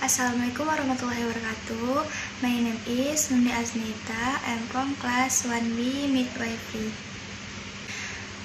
Assalamualaikum warahmatullahi wabarakatuh. My name is Nundi Aznita. I'm from class 1B Midwifery.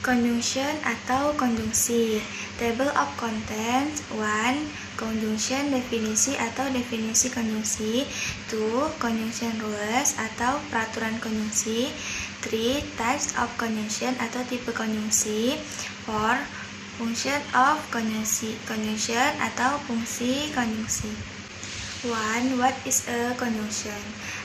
Conjunction atau konjungsi. Table of contents. 1. Conjunction definisi atau definisi konjungsi. 2. Conjunction rules atau peraturan konjungsi. 3. Types of conjunction atau tipe konjungsi. 4. Function of conjunction atau fungsi konjungsi. 1. What is a conjunction?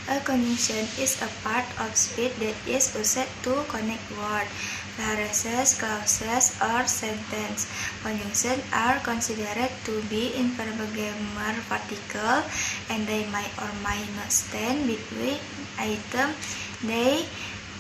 A conjunction is a part of speech that is used to connect words, phrases, clauses, or sentences. Conjunctions are considered to be inferior grammar particle, and they may or may not stand between items they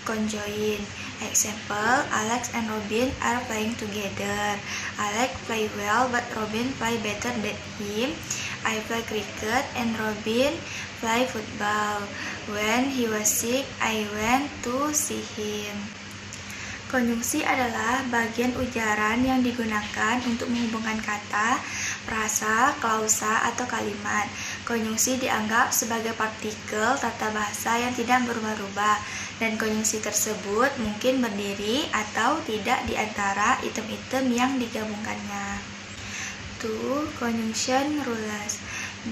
conjoin. Example, Alex and Robin are playing together. Alex play well, but Robin play better than him. I play cricket and Robin play football. When he was sick, I went to see him. Konjungsi adalah bagian ujaran yang digunakan untuk menghubungkan kata, frasa, klausa, atau kalimat. Konjungsi dianggap sebagai partikel tata bahasa yang tidak berubah-ubah, dan konjungsi tersebut mungkin berdiri atau tidak di antara item-item yang digabungkannya. 2. Conjunction rules.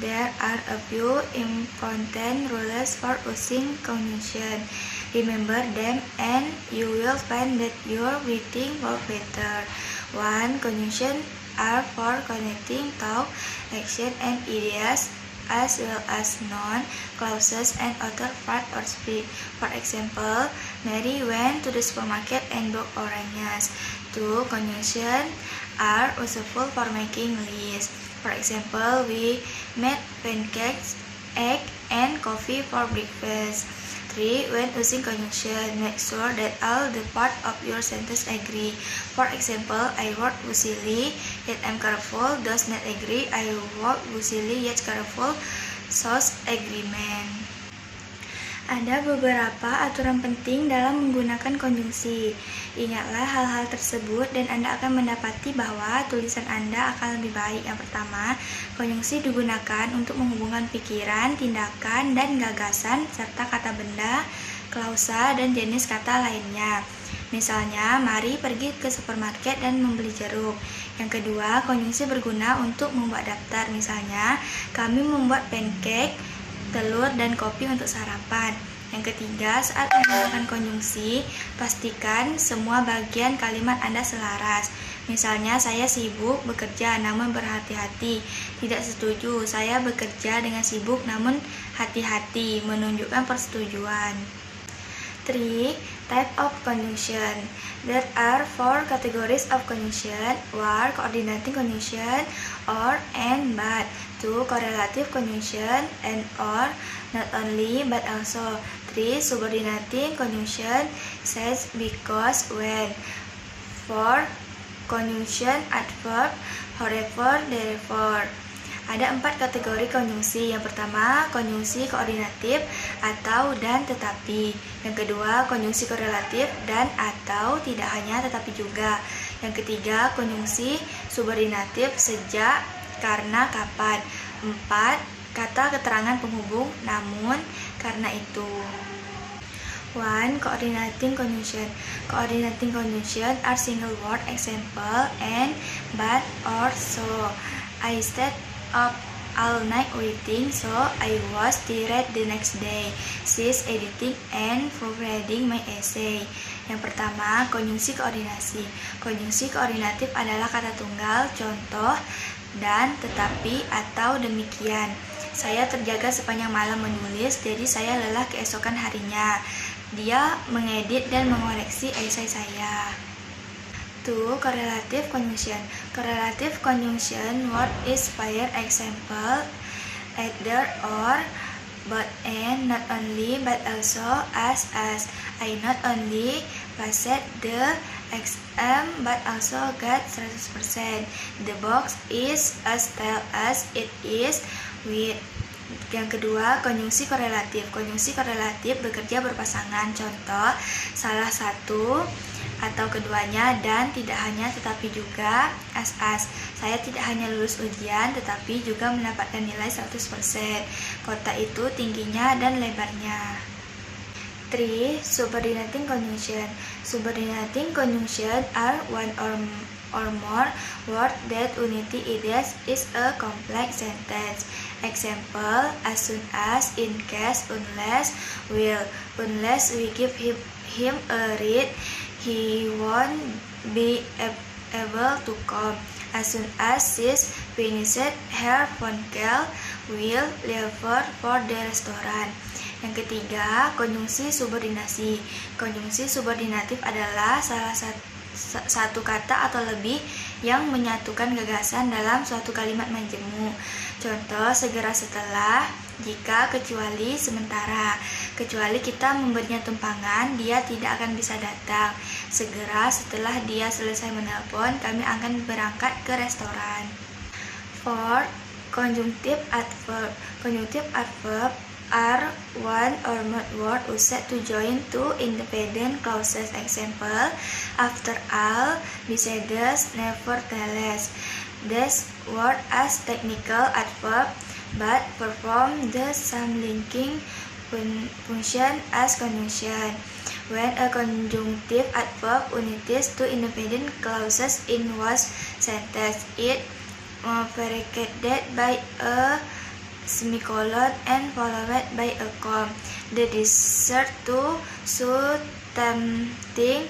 There are a few important rules for using conjunction. Remember them and you will find that your writing works better. 1. Conjunction are for connecting thought, action, and ideas, as well as noun, clauses, and other part or speech. For example, Mary went to the supermarket and bought oranges. 2. Conjunction are useful for making lists. For example, we made pancakes, egg, and coffee for breakfast. 3. When using conjunction, make sure that all the parts of your sentence agree. For example, I work busily, yet I'm careful, does not agree. I work busily, yet careful, shows agreement. Ada beberapa aturan penting dalam menggunakan konjungsi. Ingatlah hal-hal tersebut dan Anda akan mendapati bahwa tulisan Anda akan lebih baik. Yang pertama, konjungsi digunakan untuk menghubungkan pikiran, tindakan, dan gagasan, serta kata benda, klausa, dan jenis kata lainnya. Misalnya, mari pergi ke supermarket dan membeli jeruk. Yang kedua, konjungsi berguna untuk membuat daftar. Misalnya, kami membuat pancake, telur, dan kopi untuk sarapan. Yang ketiga, saat menggunakan konjungsi, pastikan semua bagian kalimat Anda selaras. Misalnya, saya sibuk bekerja namun berhati-hati. Tidak setuju, saya bekerja dengan sibuk namun hati-hati, menunjukkan persetujuan. 3. Type of conjunction. There are 4 categories of conjunction: were, coordinating conjunction, or, and, but. 2. Correlative conjunction, and, or, not only, but also. 3. Subordinating conjunction, says, because, when. 4. Conjunction adverb, however, therefore. Ada 4 kategori konjungsi. Yang pertama, konjungsi koordinatif atau dan tetapi. Yang kedua, konjungsi korelatif dan atau tidak hanya tetapi juga. Yang ketiga, konjungsi subordinatif sejak, karena, kapan. 4. Kata keterangan penghubung namun, karena itu. 1. Coordinating conjunction. Coordinating conjunction are single word, example, and, but, or, so. I stayed up all night waiting, so I was tired the next day. She's editing and proofreading my essay. Yang pertama, konjungsi koordinasi. Konjungsi koordinatif adalah kata tunggal, contoh, dan, tetapi, atau demikian. Saya terjaga sepanjang malam menulis, jadi saya lelah keesokan harinya. Dia mengedit dan mengoreksi esai saya. 2. Correlative conjunction. Correlative conjunction word is pair, example, either, or, but, and, not only, but also, as. I not only passed the exam, but also got 100%. The box is as tall as it is with. Yang kedua, konjungsi korelatif. Konjungsi korelatif bekerja berpasangan. Contoh, salah satu atau keduanya, dan tidak hanya tetapi juga as. Saya tidak hanya lulus ujian tetapi juga mendapatkan nilai 100%. Kota itu tingginya dan lebarnya. 3. Subordinating conjunction. Subordinating conjunction are one or more words that unity ideas is a complex sentence. Example, as soon as, in case, unless, will. Unless we give him a read, he won't be able to come. As soon as she's finished her phone call, we'll leave for the restaurant. Yang ketiga, konjungsi subordinasi. Konjungsi subordinatif adalah salah satu kata atau lebih yang menyatukan gagasan dalam suatu kalimat majemuk. Contoh, segera setelah, jika, kecuali, sementara. Kecuali kita memberinya tumpangan, dia tidak akan bisa datang. Segera setelah dia selesai menelpon, kami akan berangkat ke restoran. 4. Conjunctive adverb. Conjunctive adverb are one or more words used to join two independent clauses. Example, after all, besides, nevertheless. These words as technical adverb but perform the same linking function as conjunction. When a conjunctive adverb unites two independent clauses in one sentence, it preceded by a semicolon and followed by a comma. The dessert too so tempting.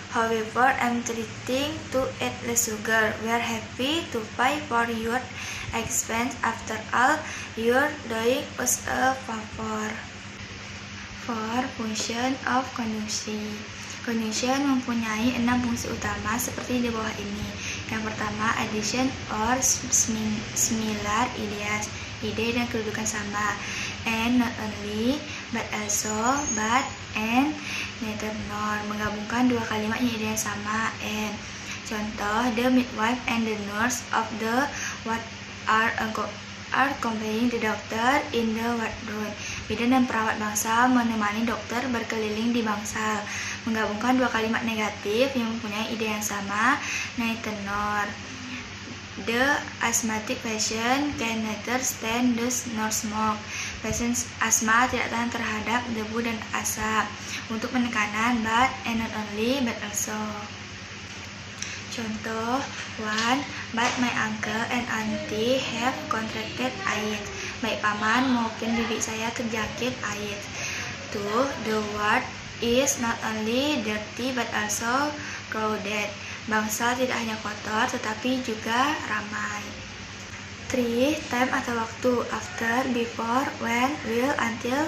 However, I'm treating to eat less sugar. We're happy to pay for your expense. After all, you're doing us a favor. 4. Function of conjunction. Conjunction mempunyai 6 fungsi utama seperti di bawah ini. Yang pertama, addition or similar ideas. Ide dan kedudukan sama. And not only, but also, but, and, neither nor. Menggabungkan dua kalimat yang ide yang sama. And. Contoh, the midwife and the nurse of the ward are accompanying the doctor in the wardroom. Bidan dan perawat bangsal menemani dokter berkeliling di bangsal. Menggabungkan dua kalimat negatif yang mempunyai ide yang sama. Neither nor. The asthmatic patient can neither stand dust nor smoke. Pasien asma tidak tahan terhadap debu dan asap. Untuk penekanan, but, and not only, but also. Contoh, 1. But my uncle and auntie have contracted AIDS. Baik paman maupun bibi saya terjangkit AIDS. 2. The ward is not only dirty but also crowded. Bangsal tidak hanya kotor tetapi juga ramai. 3. Time atau waktu. After, before, when, will, until,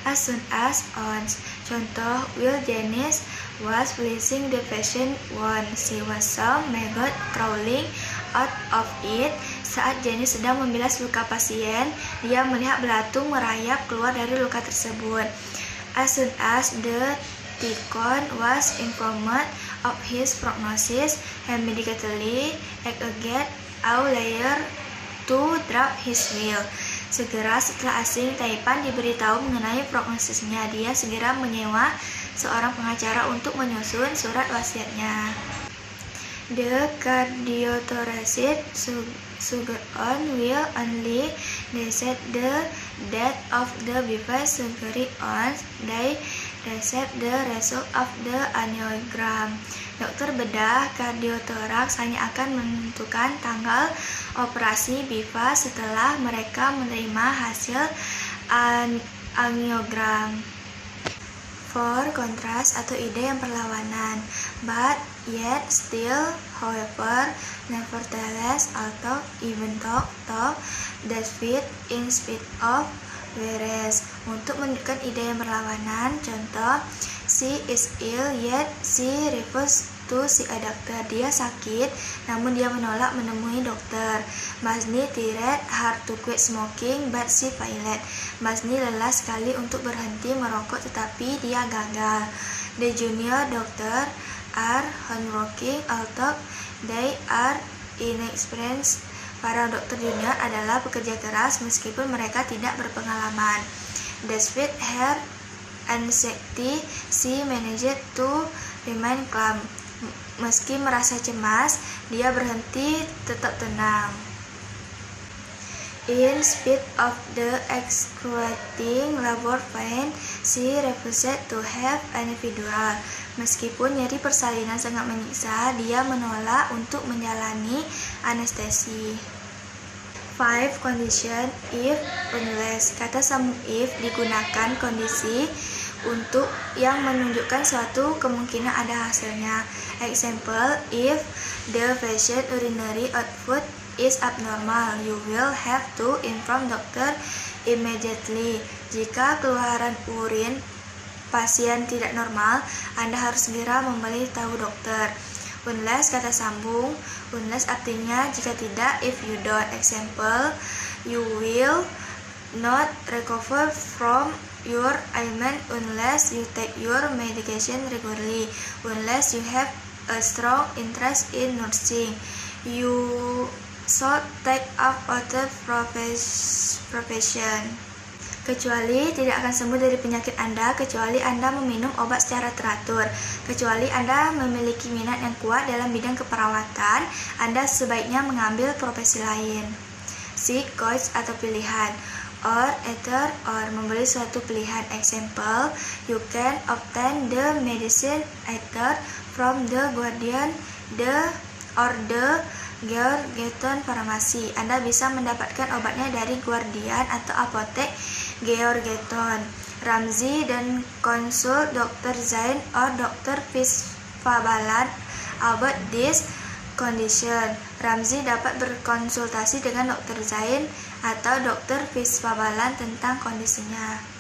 as soon as, on. Contoh, will Janice was placing the patient when she was some maggot crawling out of it. Saat Janice sedang membilas luka pasien, dia melihat belatung merayap keluar dari luka tersebut. As soon as the deacon was informed of his prognosis, he immediately again layer to drop his will. Segera setelah asing Taipan diberitahu mengenai prognosisnya, dia segera menyewa seorang pengacara untuk menyusun surat wasiatnya. The cardiothoracic surgeon will only decide the death of the before surgery on they receive the result of the angiogram. Dokter bedah kardiotoraks hanya akan menentukan tanggal operasi BIFA setelah mereka menerima hasil angiogram. 4. Kontras atau ide yang berlawanan. But, yet, still, however, nevertheless, although, even though, despite, in spite of, whereas. Untuk menunjukkan ide yang berlawanan, contoh, she is ill yet she refuses to see a doctor. Dia sakit, namun dia menolak menemui dokter. Masni tried hard to quit smoking, but she failed. Masni lelah sekali untuk berhenti merokok, tetapi dia gagal. The junior doctor are hardworking, although they are inexperienced. Para dokter junior adalah pekerja keras meskipun mereka tidak berpengalaman. Despite her anxiety, she managed to remain calm. Meski merasa cemas, dia berhenti tetap tenang. In spite of the excruciating labor pain, she refused to have an epidural. Meskipun nyeri persalinan sangat menyiksa, dia menolak untuk menjalani anestesi. 5. Condition if unless. Kata sambung if digunakan kondisi untuk yang menunjukkan suatu kemungkinan ada hasilnya. Example, if the patient urinary output is abnormal, you will have to inform doctor immediately. Jika keluaran urin pasien tidak normal, Anda harus segera memberitahu dokter. Unless kata sambung, unless artinya jika tidak, if you don't. Example, you will not recover from your ailment unless you take your medication regularly. Unless you have a strong interest in nursing, you should take up other profession. Kecuali tidak akan sembuh dari penyakit Anda kecuali Anda meminum obat secara teratur. Kecuali Anda memiliki minat yang kuat dalam bidang keperawatan, Anda sebaiknya mengambil profesi lain. C. Choice atau pilihan. Or either or, memberi suatu pilihan. Example, you can obtain the medicine either from the Guardian or the Georgetown Pharmacy. Anda bisa mendapatkan obatnya dari Guardian atau apotek Georgetown. Ramzi dan konsul Dr. Zain or Dr. Visvabalan about this condition. Ramzi dapat berkonsultasi dengan Dr. Zain atau Dr. Visvabalan tentang kondisinya.